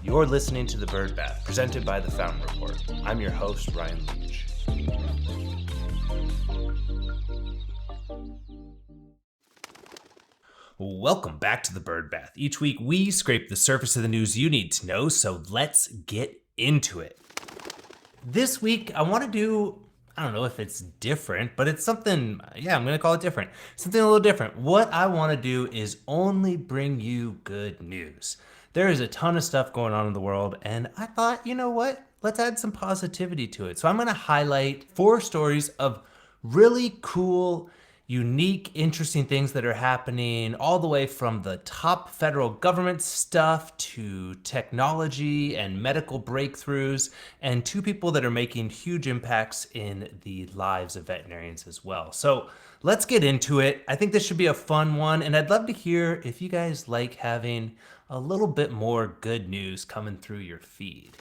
You're listening to The Bird Bath, presented by The Fountain Report. I'm your host, Ryan Leach. Welcome back to The Bird Bath. Each week, we scrape the surface of the news you need to know, so let's get into it. This week, I want to do, I don't know if it's different, but it's something, I'm going to call it different. Something a little different. What I want to do is only bring you good news. There is a ton of stuff going on in the world, and I thought, you know what? Let's add some positivity to it. So I'm going to highlight 4 stories of really cool, unique, interesting things that are happening, all the way from the top federal government stuff to technology and medical breakthroughs, and 2 people that are making huge impacts in the lives of veterinarians as well. So let's get into it. I think this should be a fun one, and I'd love to hear if you guys like having a little bit more good news coming through your feed.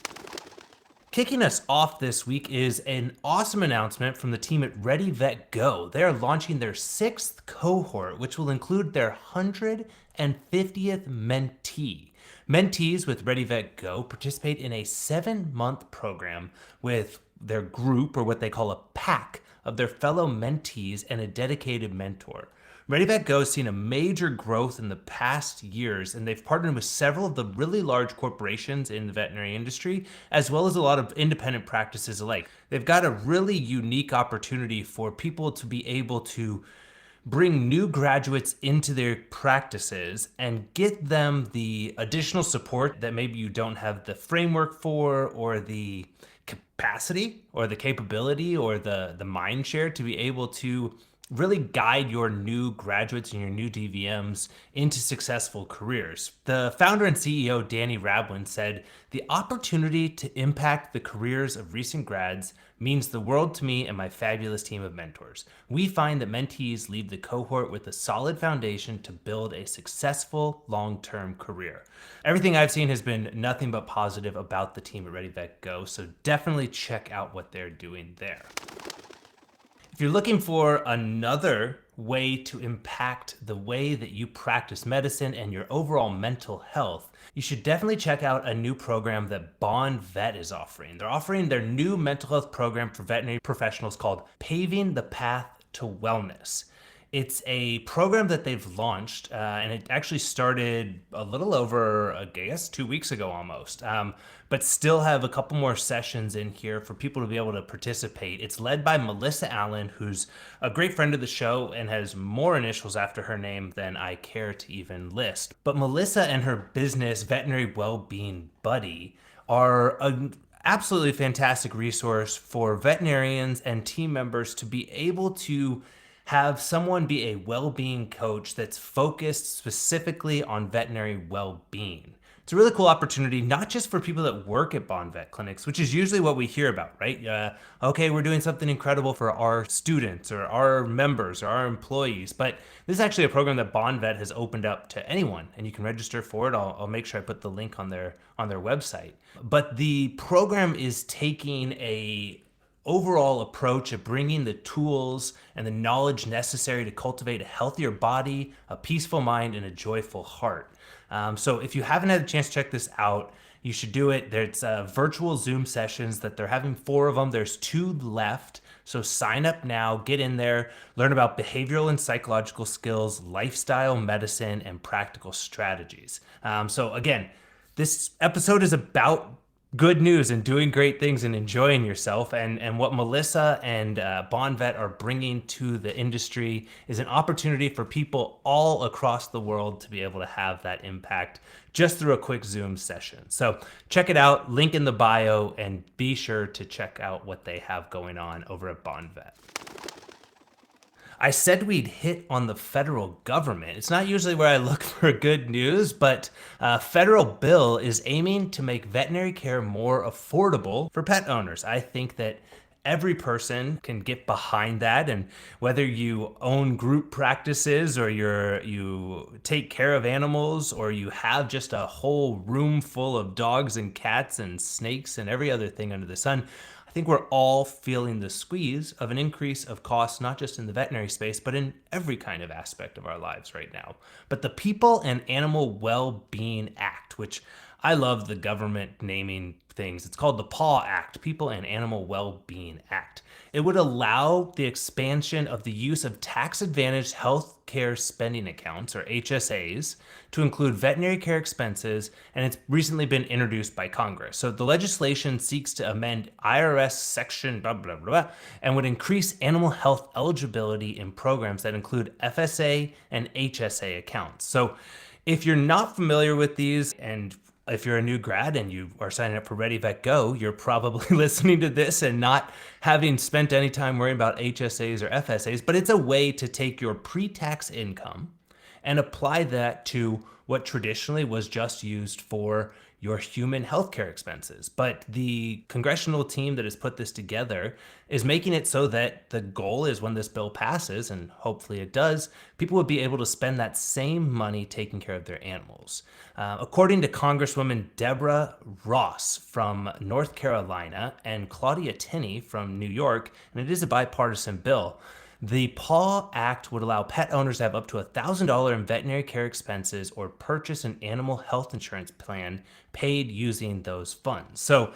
Kicking us off this week is an awesome announcement from the team at Ready Vet Go. They are launching their 6th cohort, which will include their 150th mentee. Mentees with Ready Vet Go participate in a 7-month program with their group, or what they call a pack, of their fellow mentees and a dedicated mentor. Ready Vet Go has seen a major growth in the past years, and they've partnered with several of the really large corporations in the veterinary industry, as well as a lot of independent practices alike. They've got a really unique opportunity for people to be able to bring new graduates into their practices and get them the additional support that maybe you don't have the framework for, or the capacity or the capability or the mind share to be able to really guide your new graduates and your new DVMs into successful careers. The founder and CEO, Danny Rabwin, said, "The opportunity to impact the careers of recent grads means the world to me and my fabulous team of mentors. We find that mentees leave the cohort with a solid foundation to build a successful long-term career." Everything I've seen has been nothing but positive about the team at Ready Vet Go, so definitely check out what they're doing there. If you're looking for another way to impact the way that you practice medicine and your overall mental health, you should definitely check out a new program that Bond Vet is offering. They're offering their new mental health program for veterinary professionals called Paving the Path to Wellness. It's a program that they've launched, and it actually started a little over, I guess, 2 weeks ago almost, but still have a couple more sessions in here for people to be able to participate. It's led by Melissa Allen, who's a great friend of the show and has more initials after her name than I care to even list. But Melissa and her business, Veterinary Wellbeing Buddy, are an absolutely fantastic resource for veterinarians and team members to be able to have someone be a well-being coach that's focused specifically on veterinary well-being. It's a really cool opportunity, not just for people that work at Bond Vet clinics, which is usually what we hear about, right? Okay, we're doing something incredible for our students or our members or our employees, but this is actually a program that Bond Vet has opened up to anyone, and you can register for it. I'll make sure I put the link on their website. But the program is taking a overall approach of bringing the tools and the knowledge necessary to cultivate a healthier body, a peaceful mind, and a joyful heart. So if you haven't had a chance to check this out, you should do it. There's virtual Zoom sessions that they're having 4 of them. There's 2 left. So sign up now, get in there, learn about behavioral and psychological skills, lifestyle medicine, and practical strategies. So again, this episode is about good news and doing great things and enjoying yourself. And what Melissa and Bond Vet are bringing to the industry is an opportunity for people all across the world to be able to have that impact just through a quick Zoom session. So check it out, link in the bio, and be sure to check out what they have going on over at Bond Vet. I said we'd hit on the federal government. It's not usually where I look for good news, but a federal bill is aiming to make veterinary care more affordable for pet owners. I think that every person can get behind that, and whether you own group practices or you take care of animals, or you have just a whole room full of dogs and cats and snakes and every other thing under the sun, I think we're all feeling the squeeze of an increase of costs, not just in the veterinary space, but in every kind of aspect of our lives right now. But the People and Animal Well-Being Act, which I love the government naming things. It's called the PAW Act, People and Animal Well-Being Act. It would allow the expansion of the use of tax-advantaged health care spending accounts, or HSAs, to include veterinary care expenses, and it's recently been introduced by Congress. So the legislation seeks to amend IRS section blah, blah, blah, and would increase animal health eligibility in programs that include FSA and HSA accounts. So if you're not familiar with these, and if you're a new grad and you are signing up for Ready Vet Go, you're probably listening to this and not having spent any time worrying about HSAs or FSAs, but it's a way to take your pre-tax income and apply that to what traditionally was just used for your human healthcare expenses. But the congressional team that has put this together is making it so that the goal is, when this bill passes, and hopefully it does, people would be able to spend that same money taking care of their animals. According to Congresswoman Deborah Ross from North Carolina and Claudia Tenney from New York, and it is a bipartisan bill, the PAW Act would allow pet owners to have up to $1,000 in veterinary care expenses or purchase an animal health insurance plan paid using those funds. So,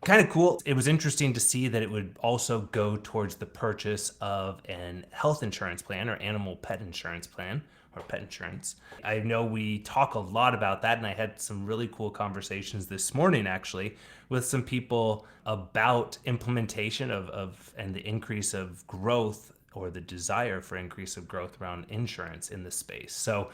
kind of cool. It was interesting to see that it would also go towards the purchase of an health insurance plan or animal pet insurance plan or pet insurance. I know we talk a lot about that, and I had some really cool conversations this morning actually with some people about implementation of and the increase of growth, or the desire for increase of growth around insurance in this space. So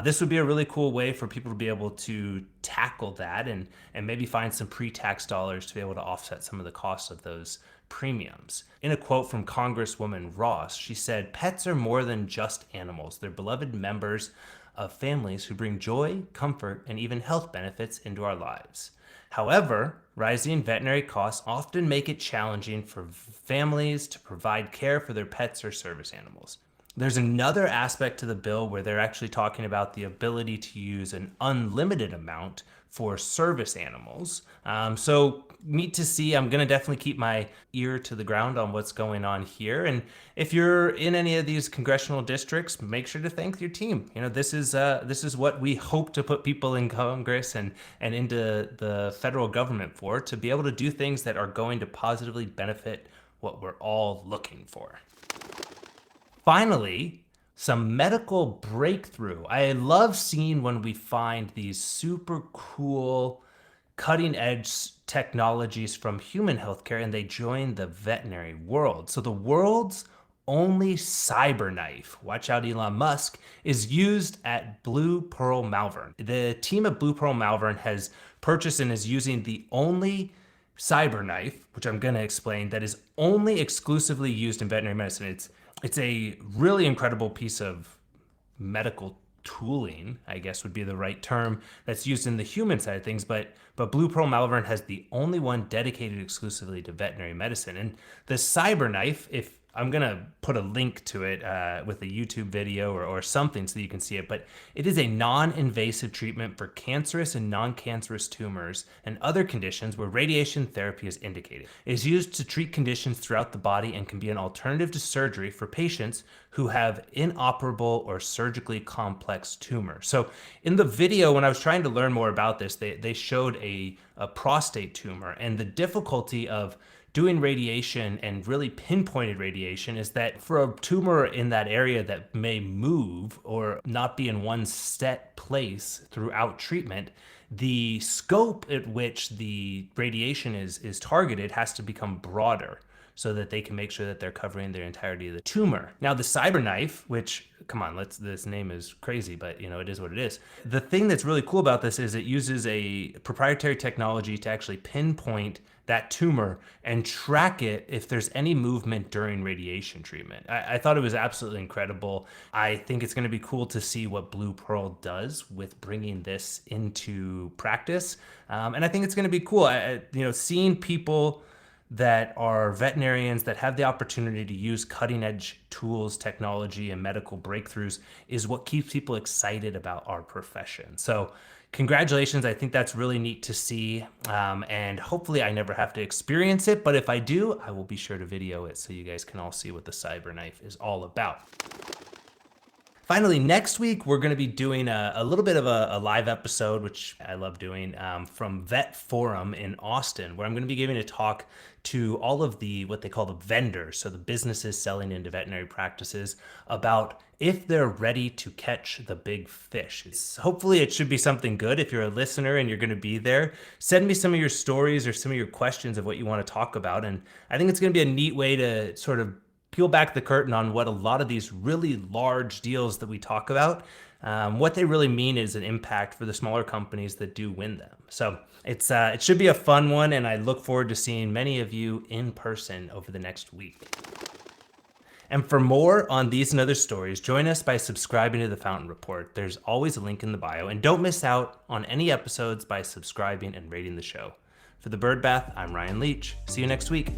this would be a really cool way for people to be able to tackle that and maybe find some pre-tax dollars to be able to offset some of the costs of those premiums. In a quote from Congresswoman Ross, she said, "Pets are more than just animals. They're beloved members of families who bring joy, comfort, and even health benefits into our lives. However, rising veterinary costs often make it challenging for families to provide care for their pets or service animals." There's another aspect to the bill where they're actually talking about the ability to use an unlimited amount for service animals. So neat to see. I'm going to definitely keep my ear to the ground on what's going on here. And if you're in any of these congressional districts, make sure to thank your team. You know, this is what we hope to put people in Congress and into the federal government for, to be able to do things that are going to positively benefit what we're all looking for. Finally, some medical breakthrough. I love seeing when we find these super cool, cutting edge technologies from human healthcare and they join the veterinary world. So the world's only CyberKnife, watch out Elon Musk, is used at Blue Pearl Malvern. The team at Blue Pearl Malvern has purchased and is using the only CyberKnife, which I'm going to explain, that is only exclusively used in veterinary medicine. It's a really incredible piece of medical tooling, I guess would be the right term, that's used in the human side of things, but Blue Pearl Malvern has the only one dedicated exclusively to veterinary medicine. And the CyberKnife, if I'm going to put a link to it with a YouTube video or something so that you can see it, but it is a non-invasive treatment for cancerous and non-cancerous tumors and other conditions where radiation therapy is indicated. It is used to treat conditions throughout the body and can be an alternative to surgery for patients who have inoperable or surgically complex tumors. So in the video, when I was trying to learn more about this, they showed a prostate tumor, and the difficulty of doing radiation and really pinpointed radiation is that for a tumor in that area that may move or not be in one set place throughout treatment, the scope at which the radiation is targeted has to become broader so that they can make sure that they're covering the entirety of the tumor. Now the CyberKnife, which, come on, this name is crazy, but you know, it is what it is. The thing that's really cool about this is it uses a proprietary technology to actually pinpoint that tumor and track it if there's any movement during radiation treatment. I thought it was absolutely incredible. I think it's going to be cool to see what Blue Pearl does with bringing this into practice. And I think it's going to be cool. Seeing people that are veterinarians that have the opportunity to use cutting edge tools, technology, and medical breakthroughs is what keeps people excited about our profession. So congratulations. I think that's really neat to see. And hopefully I never have to experience it, but if I do, I will be sure to video it so you guys can all see what the CyberKnife is all about. Finally, next week, we're going to be doing a little bit of a live episode, which I love doing, from Vet Forum in Austin, where I'm going to be giving a talk to all of the what they call the vendors, so the businesses selling into veterinary practices, about if they're ready to catch the big fish. Hopefully it should be something good. If you're a listener and you're going to be there, send me some of your stories or some of your questions of what you want to talk about. And I think it's going to be a neat way to sort of peel back the curtain on what a lot of these really large deals that we talk about, what they really mean is an impact for the smaller companies that do win them. So it should be a fun one, and I look forward to seeing many of you in person over the next week. And for more on these and other stories, join us by subscribing to the Fountain Report. There's always a link in the bio, and don't miss out on any episodes by subscribing and rating the show. For the Bird Bath, I'm Ryan Leach. See you next week.